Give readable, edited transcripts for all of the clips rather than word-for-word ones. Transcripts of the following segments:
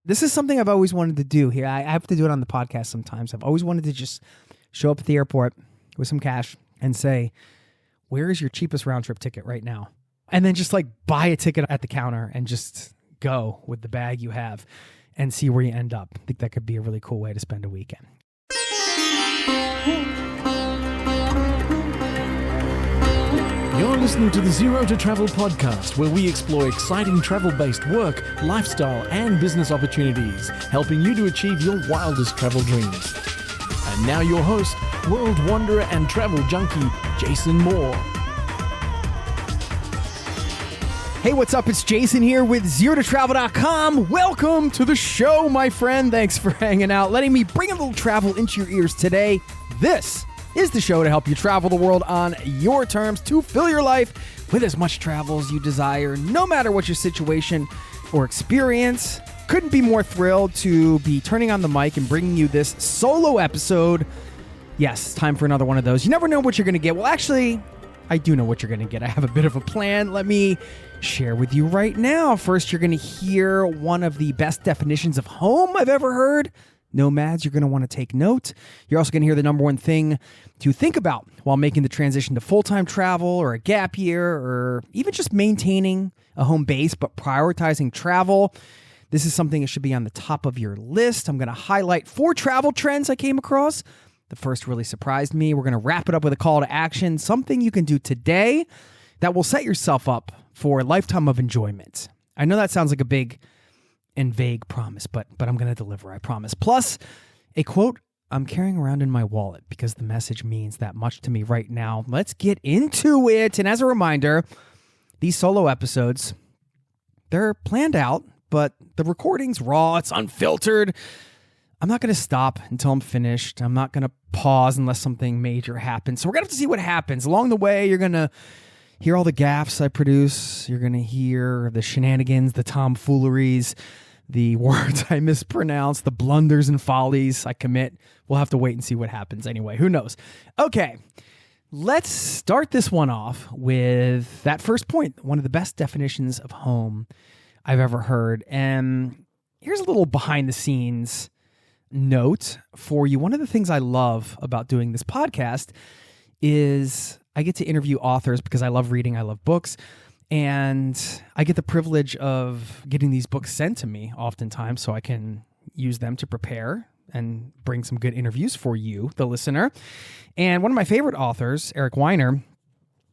This is something I've always wanted to do here. I have to do it on the podcast sometimes. I've always wanted to just show up at the airport with some cash and say, where is your cheapest round trip ticket right now? And then just like buy a ticket at the counter and just go with the bag you have and see where you end up. I think that could be a really cool way to spend a weekend. You're listening to the Zero to Travel podcast, where we explore exciting travel-based work, lifestyle, and business opportunities, helping you to achieve your wildest travel dreams. And now your host, world wanderer and travel junkie, Jason Moore. Hey, what's up? It's Jason here with ZeroToTravel.com. Welcome to the show, my friend. Thanks for hanging out, letting me bring a little travel into your ears today. This is the show to help you travel the world on your terms, to fill your life with as much travel as you desire, no matter what your situation or experience. Couldn't be more thrilled to be turning on the mic and bringing you this solo episode. Yes, time for another one of those. You never know what you're going to get. Well, actually, I do know what you're going to get. I have a bit of a plan. Let me share with you right now. First, you're going to hear one of the best definitions of home I've ever heard. Nomads, you're going to want to take note. You're also going to hear the number one thing to think about while making the transition to full-time travel or a gap year or even just maintaining a home base but prioritizing travel. This is something that should be on the top of your list. I'm going to highlight 4 travel trends I came across. The first really surprised me. We're going to wrap it up with a call to action, something you can do today that will set yourself up for a lifetime of enjoyment. I know that sounds like a big and vague promise, but I'm going to deliver, I promise. Plus, a quote I'm carrying around in my wallet because the message means that much to me right now. Let's get into it. And as a reminder, these solo episodes, they're planned out, but the recording's raw, it's unfiltered. I'm not going to stop until I'm finished. I'm not going to pause unless something major happens. So we're going to have to see what happens. Along the way, you're going to hear all the gaffes I produce. You're going to hear the shenanigans, the tomfooleries, the words I mispronounce, the blunders and follies I commit. We'll have to wait and see what happens anyway. Who knows? Okay, let's start this one off with that first point, one of the best definitions of home I've ever heard. And here's a little behind the scenes note for you. One of the things I love about doing this podcast is I get to interview authors because I love reading, I love books, and I get the privilege of getting these books sent to me oftentimes so I can use them to prepare and bring some good interviews for you, the listener. And one of my favorite authors, Eric Weiner,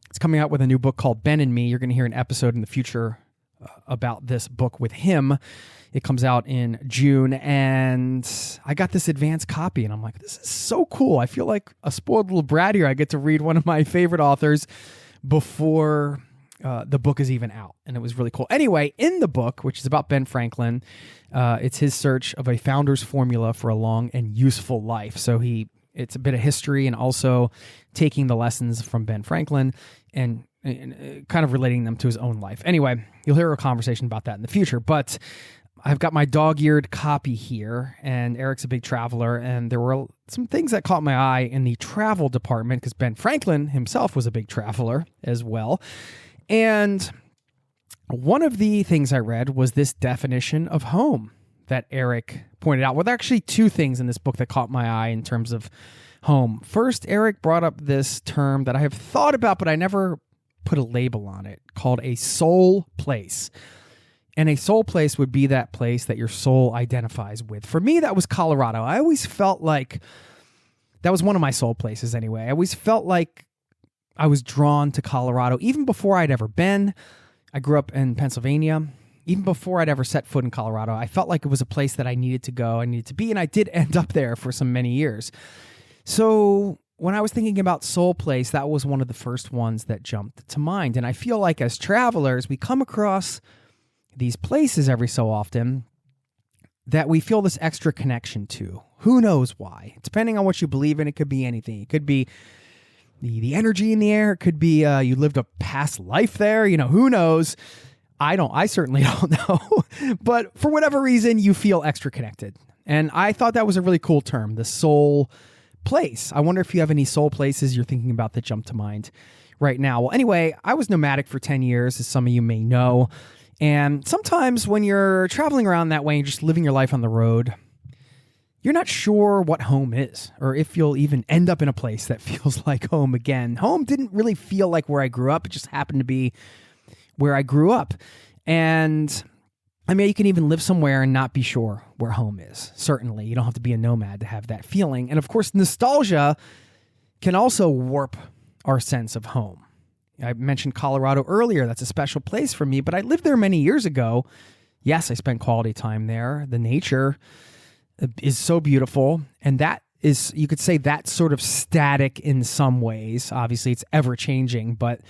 is coming out with a new book called Ben and Me. You're going to hear an episode in the future about this book with him. It comes out in June, and I got this advanced copy, and I'm like, this is so cool. I feel like a spoiled little brat here. I get to read one of my favorite authors before the book is even out, and it was really cool. Anyway, in the book, which is about Ben Franklin, it's his search of a founder's formula for a long and useful life. So it's a bit of history and also taking the lessons from Ben Franklin and kind of relating them to his own life. Anyway, you'll hear a conversation about that in the future, but I've got my dog-eared copy here, and Eric's a big traveler, and there were some things that caught my eye in the travel department because Ben Franklin himself was a big traveler as well. And one of the things I read was this definition of home that Eric pointed out. Well, there are actually 2 things in this book that caught my eye in terms of home. First, Eric brought up this term that I have thought about, but I never put a label on it, called a soul place. And a soul place would be that place that your soul identifies with. For me, that was Colorado. I always felt like that was one of my soul places anyway. I always felt like I was drawn to Colorado, even before I'd ever been. I grew up in Pennsylvania. Even before I'd ever set foot in Colorado, I felt like it was a place that I needed to go, I needed to be, and I did end up there for some many years. So when I was thinking about soul place, that was one of the first ones that jumped to mind. And I feel like as travelers, we come across these places every so often that we feel this extra connection to. Who knows why? Depending on what you believe in, it could be anything. It could be the energy in the air. It could be you lived a past life there. Who knows? I certainly don't know. But for whatever reason, you feel extra connected. And I thought that was a really cool term, the soul place. I wonder if you have any soul places you're thinking about that jump to mind right now. Well, anyway, I was nomadic for 10 years, as some of you may know. And sometimes when you're traveling around that way and just living your life on the road, you're not sure what home is or if you'll even end up in a place that feels like home again. Home didn't really feel like where I grew up. It just happened to be where I grew up. And I mean, you can even live somewhere and not be sure where home is. Certainly, you don't have to be a nomad to have that feeling. And of course, nostalgia can also warp our sense of home. I mentioned Colorado earlier. That's a special place for me, but I lived there many years ago. Yes, I spent quality time there. The nature is so beautiful. And that is, you could say that's sort of static in some ways. Obviously, it's ever changing, but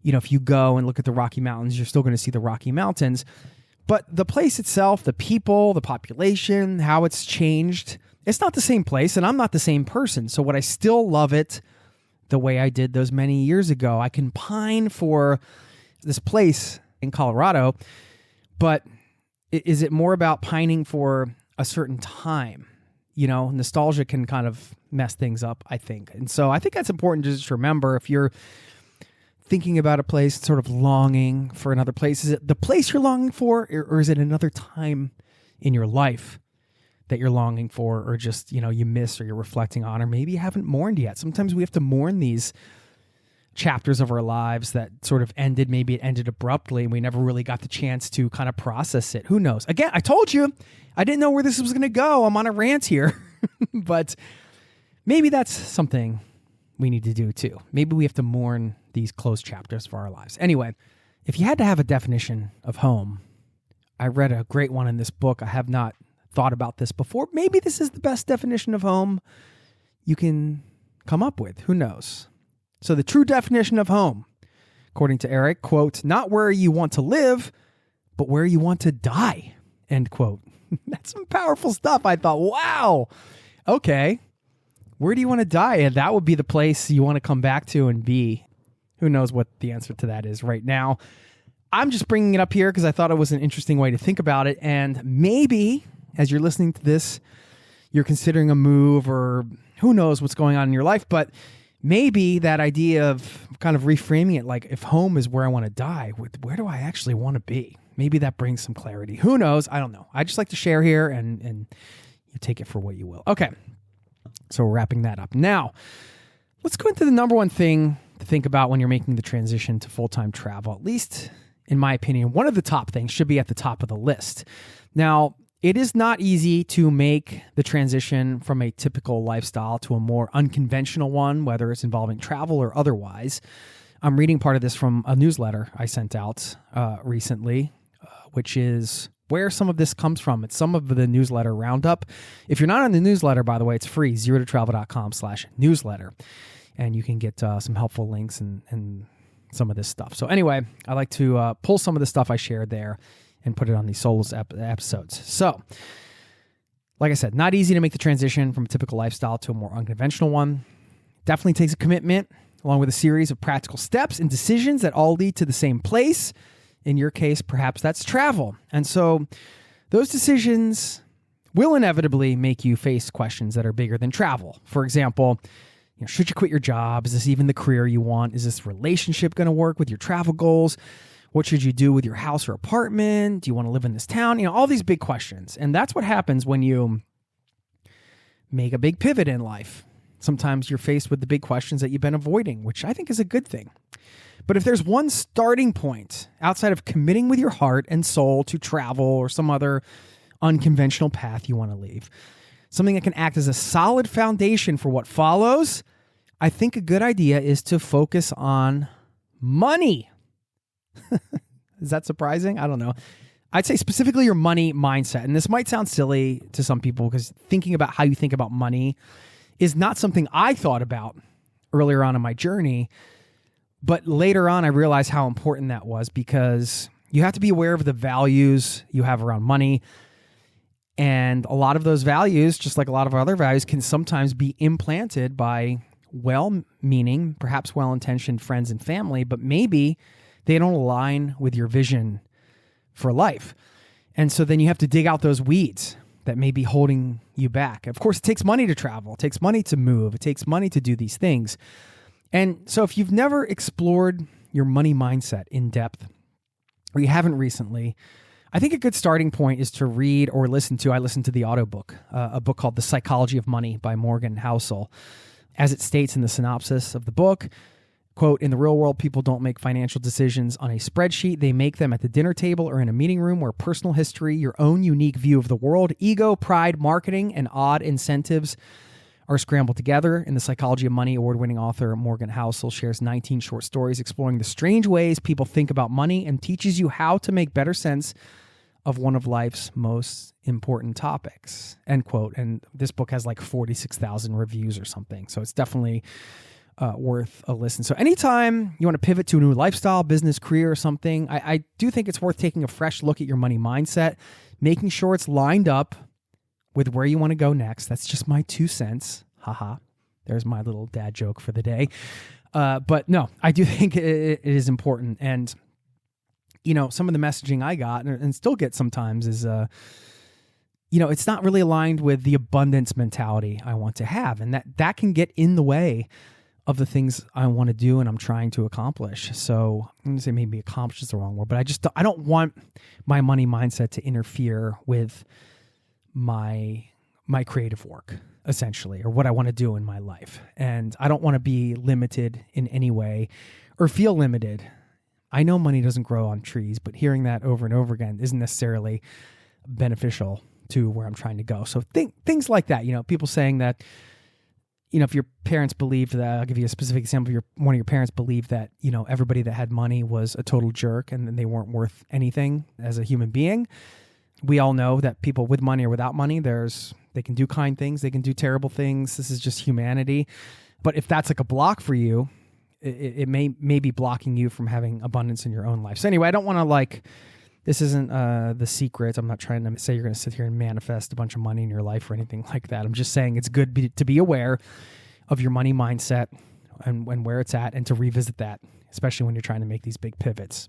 you know, if you go and look at the Rocky Mountains, you're still going to see the Rocky Mountains. But the place itself, the people, the population, how it's changed, it's not the same place, and I'm not the same person. So would I still love it the way I did those many years ago? I can pine for this place in Colorado, but is it more about pining for a certain time? You know, nostalgia can kind of mess things up, I think. And so I think that's important to just remember if you're thinking about a place, sort of longing for another place. Is it the place you're longing for, or is it another time in your life that you're longing for, or just, you know, you miss or you're reflecting on, or maybe you haven't mourned yet? Sometimes we have to mourn these chapters of our lives that sort of ended. Maybe it ended abruptly and we never really got the chance to kind of process it. Who knows? Again, I told you, I didn't know where this was going to go. I'm on a rant here, but maybe that's something we need to do too. Maybe we have to mourn these closed chapters for our lives. Anyway, if you had to have a definition of home, I read a great one in this book. I have not thought about this before. Maybe this is the best definition of home you can come up with. Who knows? So the true definition of home, according to Eric, quote, not where you want to live, but where you want to die, end quote. That's some powerful stuff. I thought, wow, okay. Where do you want to die? And that would be the place you want to come back to and be. Who knows what the answer to that is right now. I'm just bringing it up here because I thought it was an interesting way to think about it. And maybe as you're listening to this, you're considering a move, or who knows what's going on in your life. But maybe that idea of kind of reframing it, like if home is where I want to die, where do I actually want to be? Maybe that brings some clarity. Who knows? I don't know. I just like to share here and you take it for what you will. Okay. So we're wrapping that up. Now, let's go into the number one thing to think about when you're making the transition to full-time travel. At least, in my opinion, one of the top things should be at the top of the list. Now, it is not easy to make the transition from a typical lifestyle to a more unconventional one, whether it's involving travel or otherwise. I'm reading part of this from a newsletter I sent out recently, which is where some of this comes from. It's some of the newsletter roundup. If you're not on the newsletter, by the way, it's free, zerototravel.com/newsletter. And you can get some helpful links and some of this stuff. So anyway, I like to pull some of the stuff I shared there and put it on these solo episodes. So, like I said, not easy to make the transition from a typical lifestyle to a more unconventional one. Definitely takes a commitment, along with a series of practical steps and decisions that all lead to the same place. In your case, perhaps that's travel. And so those decisions will inevitably make you face questions that are bigger than travel. For example, should you quit your job? Is this even the career you want? Is this relationship going to work with your travel goals? What should you do with your house or apartment? Do you want to live in this town? All these big questions. And that's what happens when you make a big pivot in life. Sometimes you're faced with the big questions that you've been avoiding, which I think is a good thing. But if there's one starting point outside of committing with your heart and soul to travel or some other unconventional path you want to leave, something that can act as a solid foundation for what follows, I think a good idea is to focus on money. Is that surprising? I don't know. I'd say specifically your money mindset. And this might sound silly to some people because thinking about how you think about money is not something I thought about earlier on in my journey. But later on, I realized how important that was because you have to be aware of the values you have around money. And a lot of those values, just like a lot of other values, can sometimes be implanted by well-meaning, perhaps well-intentioned friends and family, but maybe they don't align with your vision for life. And so then you have to dig out those weeds that may be holding you back. Of course, it takes money to travel. It takes money to move. It takes money to do these things. And so if you've never explored your money mindset in depth, or you haven't recently, I think a good starting point is to read or listen to, I listened to the audiobook, a book called The Psychology of Money by Morgan Housel. As it states in the synopsis of the book, quote, in the real world, people don't make financial decisions on a spreadsheet. They make them at the dinner table or in a meeting room where personal history, your own unique view of the world, ego, pride, marketing, and odd incentives are scrambled together. In The Psychology of Money, award-winning author Morgan Housel shares 19 short stories exploring the strange ways people think about money and teaches you how to make better sense of one of life's most important topics, end quote. And this book has like 46,000 reviews or something. So it's definitely worth a listen. So anytime you want to pivot to a new lifestyle, business, career, or something, I do think it's worth taking a fresh look at your money mindset, making sure it's lined up with where you want to go next. That's just my 2 cents. Haha. There's my little dad joke for the day. But no, I do think it is important. And, you know, some of the messaging I got and still get sometimes is, you know, it's not really aligned with the abundance mentality I want to have. And that can get in the way of the things I want to do and I'm trying to accomplish. So I'm going to say maybe accomplish is the wrong word, but I don't want my money mindset to interfere with my creative work, essentially, or what I want to do in my life. And I don't want to be limited in any way or feel limited. I know money doesn't grow on trees, but hearing that over and over again isn't necessarily beneficial to where I'm trying to go. So things like that, you know, people saying that, you know, if your parents believed that, I'll give you a specific example, one of your parents believed that, you know, everybody that had money was a total jerk and then they weren't worth anything as a human being. We all know that people with money or without money, they can do kind things, they can do terrible things. This is just humanity. But if that's like a block for you, it may be blocking you from having abundance in your own life. So anyway, I don't want to this isn't The Secret. I'm not trying to say you're going to sit here and manifest a bunch of money in your life or anything like that. I'm just saying it's good to be aware of your money mindset and where it's at and to revisit that, especially when you're trying to make these big pivots.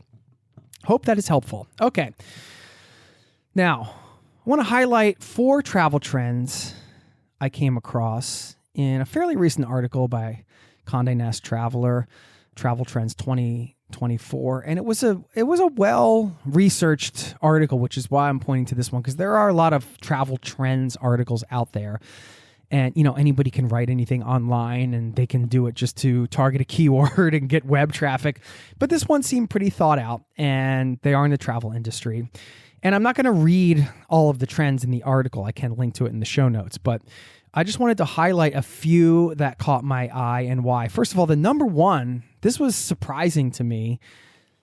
Hope that is helpful. Okay. Now, I want to highlight 4 travel trends I came across in a fairly recent article by Condé Nast Traveler, Travel Trends 2024, and it was a well-researched article, which is why I'm pointing to this one, because there are a lot of travel trends articles out there. And, you know, anybody can write anything online and they can do it just to target a keyword and get web traffic. But this one seemed pretty thought out, and they are in the travel industry. And I'm not going to read all of the trends in the article. I can link to it in the show notes, but I just wanted to highlight a few that caught my eye and why. First of all, the number one, this was surprising to me.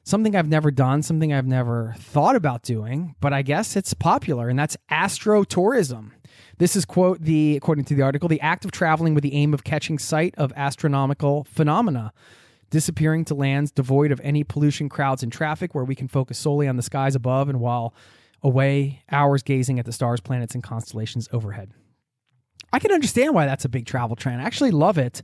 Something I've never done, something I've never thought about doing, but I guess it's popular, and that's astrotourism. This is, quote, according to the article, the act of traveling with the aim of catching sight of astronomical phenomena, disappearing to lands devoid of any pollution, crowds, and traffic, where we can focus solely on the skies above and while away, hours gazing at the stars, planets, and constellations overhead. I can understand why that's a big travel trend. I actually love it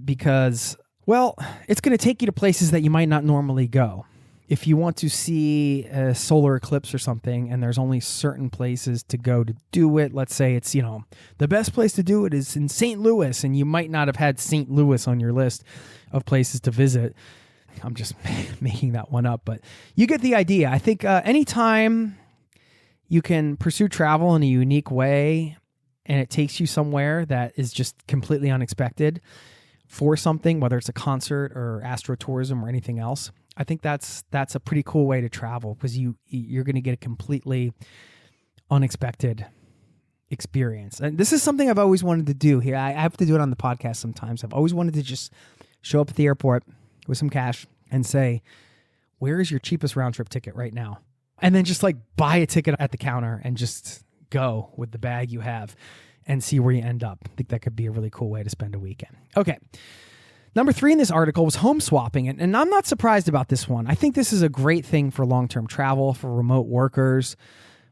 because, well, it's going to take you to places that you might not normally go. If you want to see a solar eclipse or something and there's only certain places to go to do it, let's say it's, you know, the best place to do it is in St. Louis, and you might not have had St. Louis on your list of places to visit. I'm just making that one up, but you get the idea. I think anytime you can pursue travel in a unique way and it takes you somewhere that is just completely unexpected for something, whether it's a concert or astrotourism or anything else, I think that's a pretty cool way to travel, because you're going to get a completely unexpected experience. And this is something I've always wanted to do here. I have to do it on the podcast sometimes. I've always wanted to just show up at the airport with some cash and say, where is your cheapest round trip ticket right now? And then just like buy a ticket at the counter and just go with the bag you have and see where you end up. I think that could be a really cool way to spend a weekend. Okay. Number 3 in this article was home swapping. And I'm not surprised about this one. I think this is a great thing for long-term travel, for remote workers,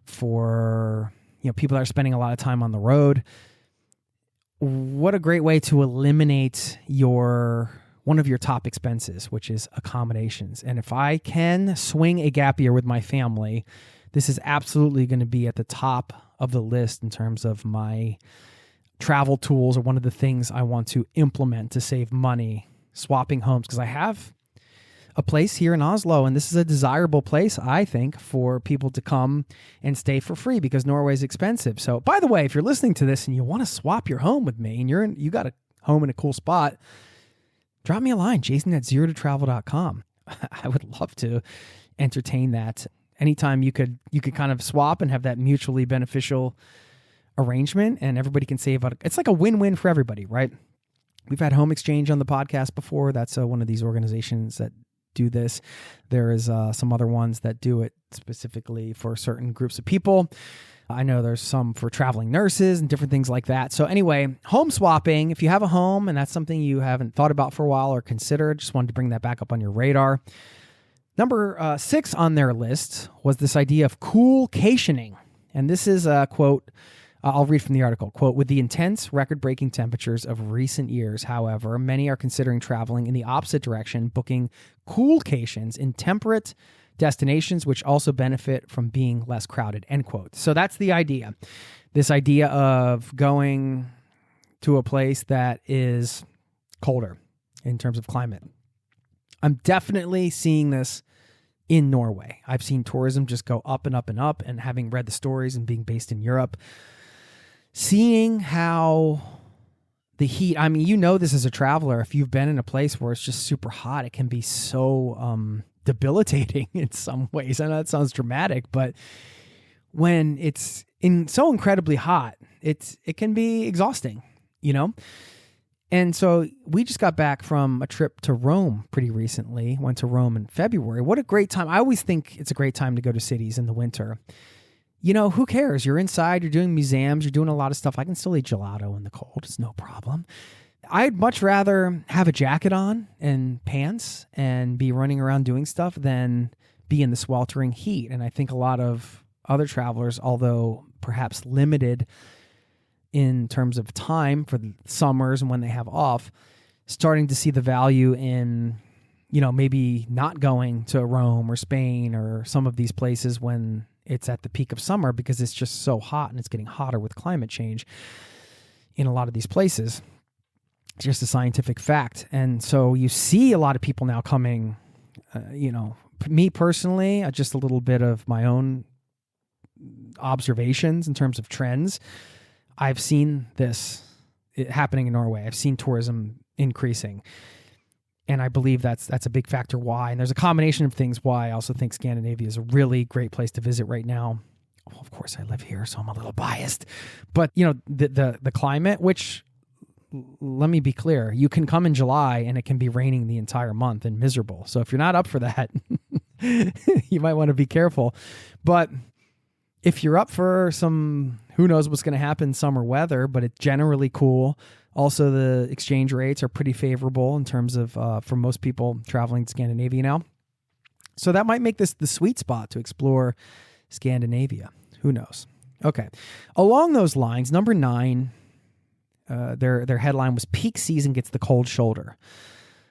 for, you know, people that are spending a lot of time on the road. What a great way to eliminate one of your top expenses, which is accommodations. And if I can swing a gap year with my family, this is absolutely going to be at the top of the list in terms of my travel tools, or one of the things I want to implement to save money, swapping homes. Because I have a place here in Oslo, and this is a desirable place, I think, for people to come and stay for free because Norway is expensive. So, by the way, if you're listening to this and you want to swap your home with me and you got a home in a cool spot, drop me a line, jason@zerototravel.com. I would love to entertain that. Anytime you could kind of swap and have that mutually beneficial arrangement, and everybody can save. It's like a win-win for everybody, right? We've had Home Exchange on the podcast before. That's one of these organizations that do this. There is some other ones that do it specifically for certain groups of people. I know there's some for traveling nurses and different things like that. So anyway, home swapping, if you have a home and that's something you haven't thought about for a while or considered, just wanted to bring that back up on your radar. Number 6 on their list was this idea of cool-cationing. And this is a quote, I'll read from the article. Quote, with the intense record-breaking temperatures of recent years, however, many are considering traveling in the opposite direction, booking cool-cations in temperate destinations, which also benefit from being less crowded, end quote. So that's the idea. This idea of going to a place that is colder in terms of climate. I'm definitely seeing this in Norway. I've seen tourism just go up and up and up, and having read the stories and being based in Europe, seeing how the heat, I mean, this as a traveler, if you've been in a place where it's just super hot, it can be so debilitating in some ways. I know that sounds dramatic, but when it's so incredibly hot, it can be exhausting, And so we just got back from a trip to Rome pretty recently, went to Rome in February. What a great time. I always think it's a great time to go to cities in the winter. Who cares? You're inside, you're doing museums, you're doing a lot of stuff. I can still eat gelato in the cold. It's no problem. I'd much rather have a jacket on and pants and be running around doing stuff than be in the sweltering heat. And I think a lot of other travelers, although perhaps limited in terms of time for the summers and when they have off, starting to see the value in, maybe not going to Rome or Spain or some of these places when it's at the peak of summer because it's just so hot and it's getting hotter with climate change in a lot of these places. It's just a scientific fact. And so you see a lot of people now coming, me personally, just a little bit of my own observations in terms of trends. I've seen this happening in Norway. I've seen tourism increasing. And I believe that's a big factor why. And there's a combination of things why I also think Scandinavia is a really great place to visit right now. Well, of course, I live here, so I'm a little biased. But, the climate, which, let me be clear, you can come in July and it can be raining the entire month and miserable. So if you're not up for that, you might want to be careful. But if you're up for some, who knows what's going to happen, summer weather, but it's generally cool. Also, the exchange rates are pretty favorable in terms of, for most people traveling to Scandinavia now. So that might make this the sweet spot to explore Scandinavia. Who knows? Okay. Along those lines, number 9, their headline was Peak Season Gets the Cold Shoulder.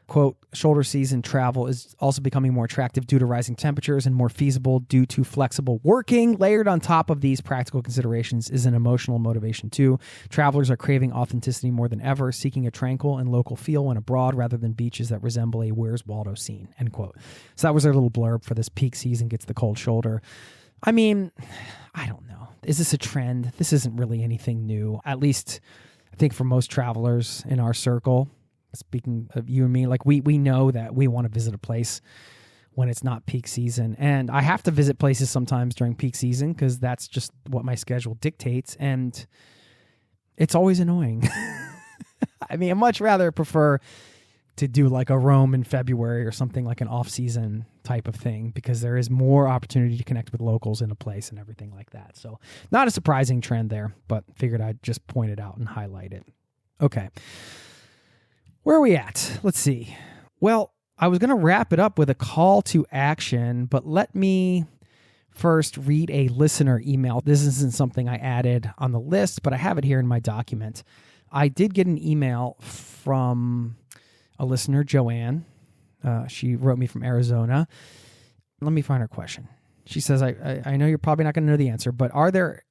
Quote, shoulder season travel is also becoming more attractive due to rising temperatures and more feasible due to flexible working. Layered on top of these practical considerations is an emotional motivation too. Travelers are craving authenticity more than ever, seeking a tranquil and local feel when abroad rather than beaches that resemble a Where's Waldo scene, end quote. So that was their little blurb for this Peak Season Gets the Cold Shoulder. I mean, I don't know. Is this a trend? This isn't really anything new. At least I think for most travelers in our circle, speaking of you and me, like we know that we want to visit a place when it's not peak season. And I have to visit places sometimes during peak season because that's just what my schedule dictates. And it's always annoying. I mean, I much rather prefer to do like a Rome in February or something like an off-season type of thing because there is more opportunity to connect with locals in a place and everything like that. So not a surprising trend there, but figured I'd just point it out and highlight it. Okay. Where are we at? Let's see. Well, I was going to wrap it up with a call to action, but let me first read a listener email. This isn't something I added on the list, but I have it here in my document. I did get an email from a listener, Joanne. She wrote me from Arizona. Let me find her question. She says, I know you're probably not going to know the answer, but are there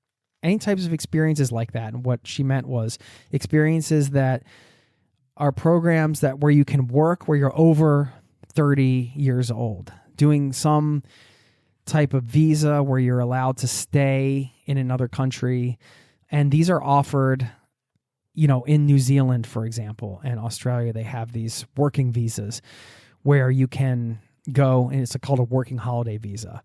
any types of experiences like that? And what she meant was experiences that are programs that where you can work, where you're over 30 years old, doing some type of visa where you're allowed to stay in another country. And these are offered, in New Zealand, for example, and Australia, they have these working visas where you can go, and it's called a working holiday visa.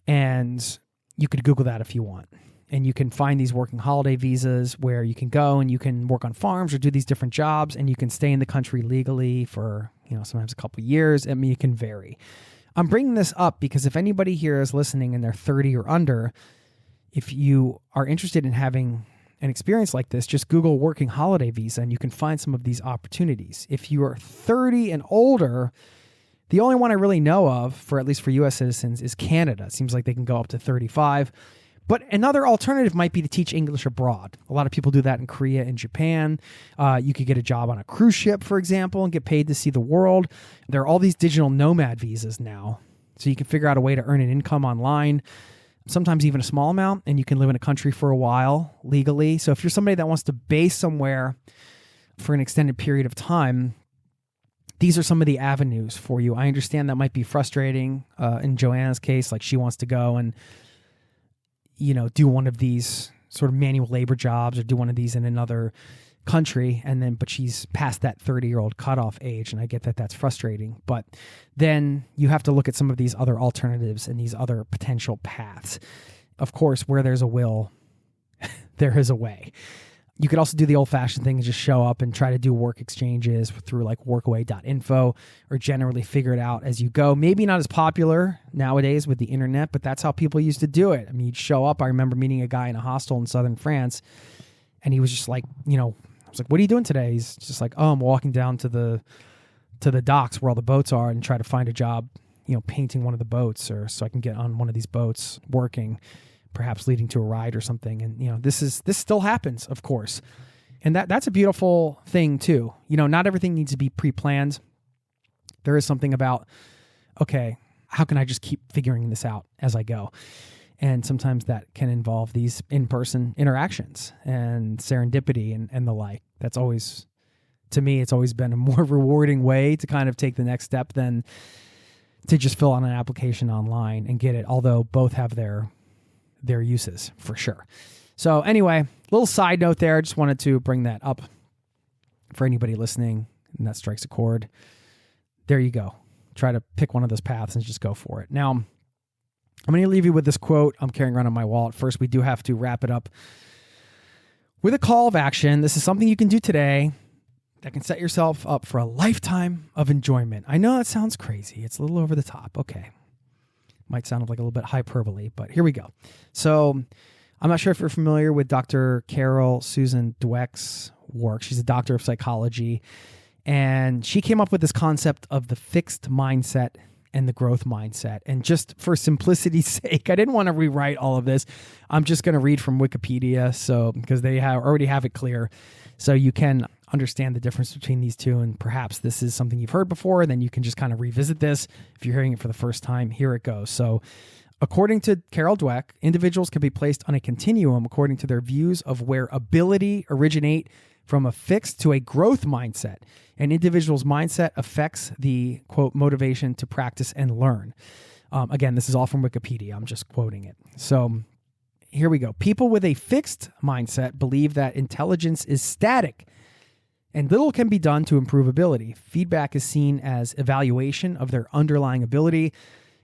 And you could Google that if you want. And you can find these working holiday visas where you can go and you can work on farms or do these different jobs, and you can stay in the country legally for, sometimes a couple of years. I mean, it can vary. I'm bringing this up because if anybody here is listening and they're 30 or under, if you are interested in having an experience like this, just Google working holiday visa and you can find some of these opportunities. If you are 30 and older, the only one I really know of, for at least for U.S. citizens, is Canada. It seems like they can go up to 35. But another alternative might be to teach English abroad. A lot of people do that in Korea and Japan. You could get a job on a cruise ship, for example, and get paid to see the world. There are all these digital nomad visas now. So you can figure out a way to earn an income online, sometimes even a small amount, and you can live in a country for a while legally. So if you're somebody that wants to base somewhere for an extended period of time, these are some of the avenues for you. I understand that might be frustrating. In Joanna's case, like she wants to go and do one of these sort of manual labor jobs or do one of these in another country. But she's past that 30-year-old cutoff age. And I get that that's frustrating, but then you have to look at some of these other alternatives and these other potential paths. Of course, where there's a will, there is a way. You could also do the old-fashioned thing and just show up and try to do work exchanges through like workaway.info or generally figure it out as you go. Maybe not as popular nowadays with the internet, but that's how people used to do it. I mean, you'd show up. I remember meeting a guy in a hostel in southern France, and he was just like, I was like, what are you doing today? He's just like, oh, I'm walking down to the docks where all the boats are and try to find a job, painting one of the boats, or so I can get on one of these boats working, perhaps leading to a ride or something. And, this still happens, of course. And that's a beautiful thing too. Not everything needs to be pre-planned. There is something about, okay, how can I just keep figuring this out as I go? And sometimes that can involve these in-person interactions and serendipity and the like. That's always, to me, it's always been a more rewarding way to kind of take the next step than to just fill out an application online and get it. Although both have their uses for sure. So anyway, little side note there. I just wanted to bring that up for anybody listening, and that strikes a chord. There you go. Try to pick one of those paths and just go for it. Now, I'm going to leave you with this quote I'm carrying around on my wallet. First, we do have to wrap it up with a call of action. This is something you can do today that can set yourself up for a lifetime of enjoyment. I know that sounds crazy. It's a little over the top. Okay. Might sound like a little bit hyperbole, but here we go. So I'm not sure if you're familiar with Dr. Carol Susan Dweck's work. She's a doctor of psychology, and she came up with this concept of the fixed mindset and the growth mindset. And just for simplicity's sake, I didn't want to rewrite all of this. I'm just going to read from Wikipedia, because they already have it clear, so you can understand the difference between these two. And perhaps this is something you've heard before, then you can just kind of revisit this. If you're hearing it for the first time, here it goes. So according to Carol Dweck, individuals can be placed on a continuum according to their views of where ability originate from a fixed to a growth mindset. An individual's mindset affects the, quote, motivation to practice and learn. Again, this is all from Wikipedia. I'm just quoting it. So here we go. People with a fixed mindset believe that intelligence is static and little can be done to improve ability. Feedback is seen as evaluation of their underlying ability,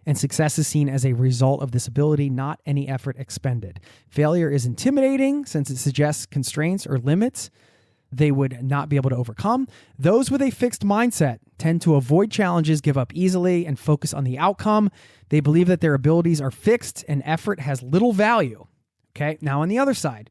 and success is seen as a result of this ability, not any effort expended. Failure is intimidating since it suggests constraints or limits they would not be able to overcome. Those with a fixed mindset tend to avoid challenges, give up easily, and focus on the outcome. They believe that their abilities are fixed and effort has little value. Okay, now on the other side,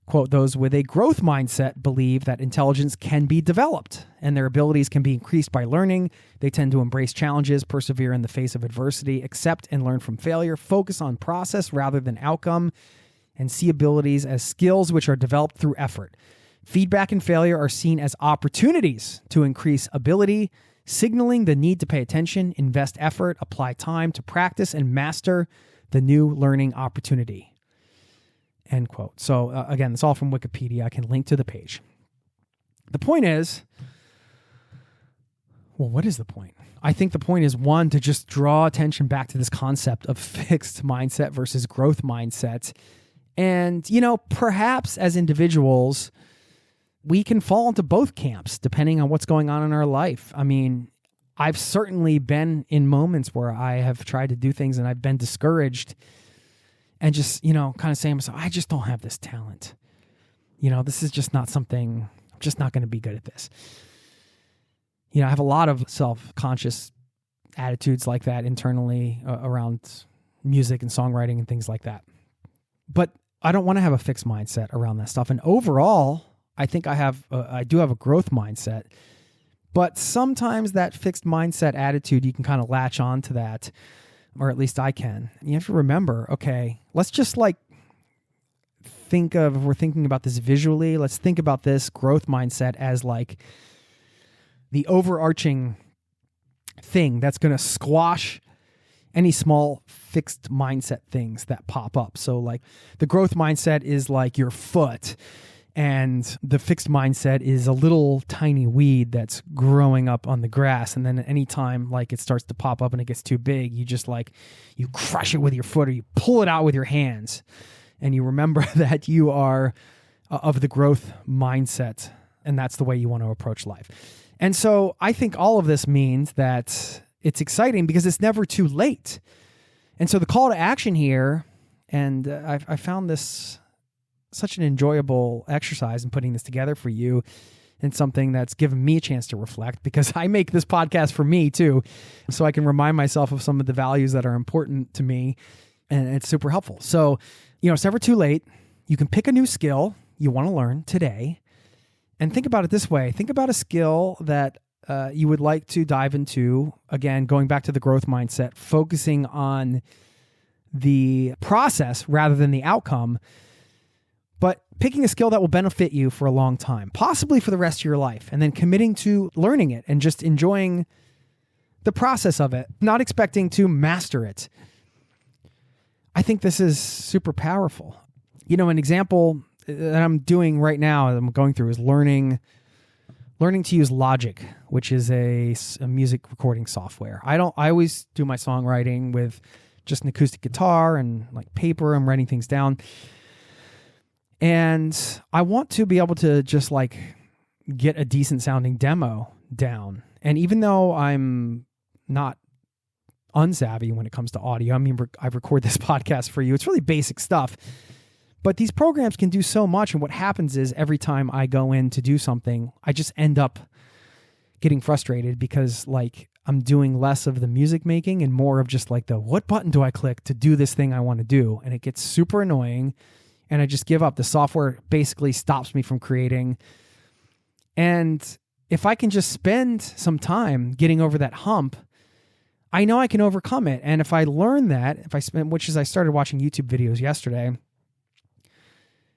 quote, those with a growth mindset believe that intelligence can be developed and their abilities can be increased by learning. They tend to embrace challenges, persevere in the face of adversity, accept and learn from failure, focus on process rather than outcome, and see abilities as skills which are developed through effort. Feedback and failure are seen as opportunities to increase ability, signaling the need to pay attention, invest effort, apply time to practice and master the new learning opportunity. End quote. So again, it's all from Wikipedia. I can link to the page. The point is, Well, what is the point? I think the point is, one, to just draw attention back to this concept of fixed mindset versus growth mindset. And, perhaps as individuals, we can fall into both camps depending on what's going on in our life. I mean, I've certainly been in moments where I have tried to do things and I've been discouraged and just, kind of saying to myself, I just don't have this talent. This is just not something, I'm just not going to be good at this. I have a lot of self-conscious attitudes like that internally around music and songwriting and things like that. But I don't want to have a fixed mindset around that stuff. And overall, I think I do have a growth mindset. But sometimes that fixed mindset attitude, you can kind of latch on to that, or at least I can. And you have to remember, okay, let's just if we're thinking about this visually, let's think about this growth mindset as the overarching thing that's going to squash any small fixed mindset things that pop up. So the growth mindset is like your foot, and the fixed mindset is a little tiny weed that's growing up on the grass. And then at any time it starts to pop up and it gets too big, you just you crush it with your foot or you pull it out with your hands. And you remember that you are of the growth mindset, and that's the way you want to approach life. And so I think all of this means that it's exciting because it's never too late. And so the call to action here, and I found this such an enjoyable exercise in putting this together for you, and something that's given me a chance to reflect, because I make this podcast for me too, so I can remind myself of some of the values that are important to me, and it's super helpful. So, it's never too late. You can pick a new skill you want to learn today, and think about it this way. Think about a skill that you would like to dive into. Again, going back to the growth mindset, focusing on the process rather than the outcome, but picking a skill that will benefit you for a long time, possibly for the rest of your life, and then committing to learning it and just enjoying the process of it, not expecting to master it. I think this is super powerful. An example that I'm doing right now, that I'm going through, is learning to use Logic, which is a music recording software. I always do my songwriting with just an acoustic guitar and paper. I'm writing things down. And I want to be able to just get a decent sounding demo down. And even though I'm not unsavvy when it comes to audio, I record this podcast for you. It's really basic stuff. But these programs can do so much. And what happens is every time I go in to do something, I just end up getting frustrated because I'm doing less of the music making and more of just what button do I click to do this thing I want to do? And it gets super annoying. And I just give up. The software basically stops me from creating. And if I can just spend some time getting over that hump, I know I can overcome it. And if I learn that, I started watching YouTube videos yesterday,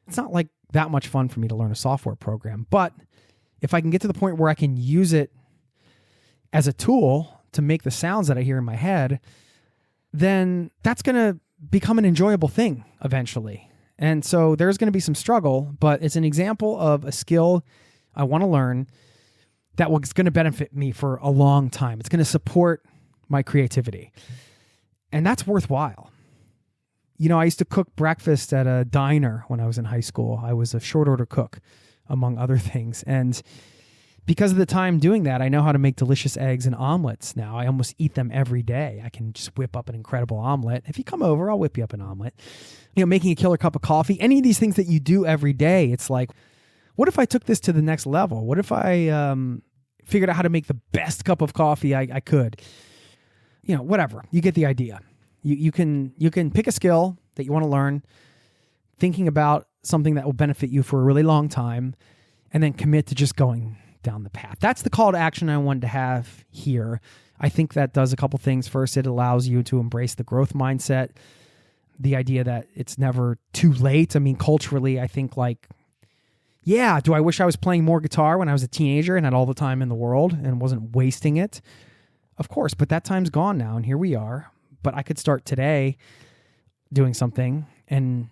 it's not that much fun for me to learn a software program. But if I can get to the point where I can use it as a tool to make the sounds that I hear in my head, then that's going to become an enjoyable thing eventually. And so there's going to be some struggle, but it's an example of a skill I want to learn that is going to benefit me for a long time. It's going to support my creativity. And that's worthwhile. I used to cook breakfast at a diner when I was in high school. I was a short order cook, among other things. And because of the time doing that, I know how to make delicious eggs and omelets now. I almost eat them every day. I can just whip up an incredible omelet. If you come over, I'll whip you up an omelet. Making a killer cup of coffee, any of these things that you do every day, it's what if I took this to the next level? What if I figured out how to make the best cup of coffee I could? Whatever. You get the idea. You can pick a skill that you want to learn, thinking about something that will benefit you for a really long time, and then commit to just going down the path. That's the call to action I wanted to have here. I think that does a couple things. First, it allows you to embrace the growth mindset, the idea that it's never too late. Culturally, I think do I wish I was playing more guitar when I was a teenager and had all the time in the world and wasn't wasting it? Of course, but that time's gone now, and here we are. But I could start today doing something, and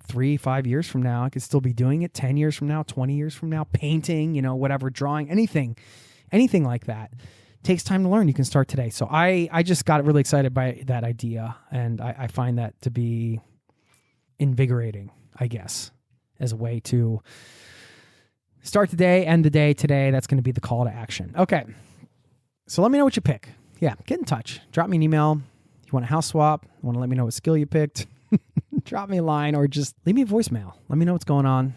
3-5 years from now, I could still be doing it. 10 years from now, 20 years from now, painting, whatever, drawing, anything. anything like that. Takes time to learn. You can start today. So I just got really excited by that idea, and I find that to be invigorating, I guess, as a way to start the day, end the day today. That's going to be the call to action. Okay. So let me know what you pick. Yeah, get in touch. Drop me an email. You want a house swap? You want to let me know what skill you picked? Drop me a line or just leave me a voicemail. Let me know what's going on.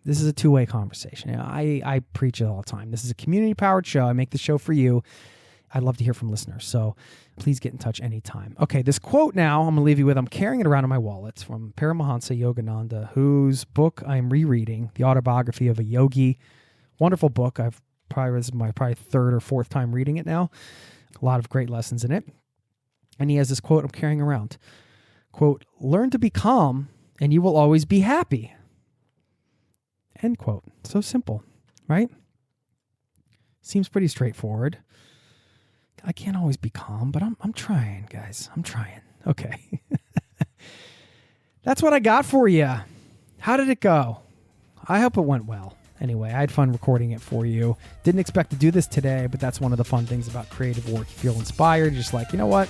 This is a two-way conversation. You know, I preach it all the time. This is a community-powered show. I make the show for you. I'd love to hear from listeners, so please get in touch anytime. Okay, this quote now I'm going to leave you with. I'm carrying it around in my wallet. It's from Paramahansa Yogananda, whose book I'm rereading, The Autobiography of a Yogi. Wonderful book. This is my third or fourth time reading it now. A lot of great lessons in it. And he has this quote I'm carrying around. Quote, learn to be calm and you will always be happy. End quote. So simple, right? Seems pretty straightforward. I can't always be calm, but I'm trying, guys. I'm trying. Okay. That's what I got for you. How did it go? I hope it went well. Anyway, I had fun recording it for you. Didn't expect to do this today, but that's one of the fun things about creative work. You feel inspired. You're just like, you know what?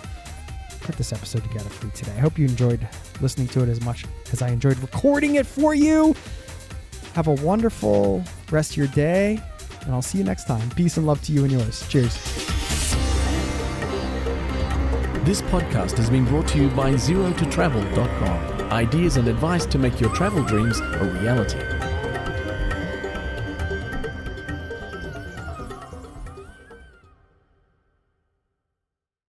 Put this episode together for you today. I hope you enjoyed listening to it as much as I enjoyed recording it for you. Have a wonderful rest of your day, and I'll see you next time. Peace and love to you and yours. Cheers. This podcast has been brought to you by ZeroToTravel.com. Ideas and advice to make your travel dreams a reality.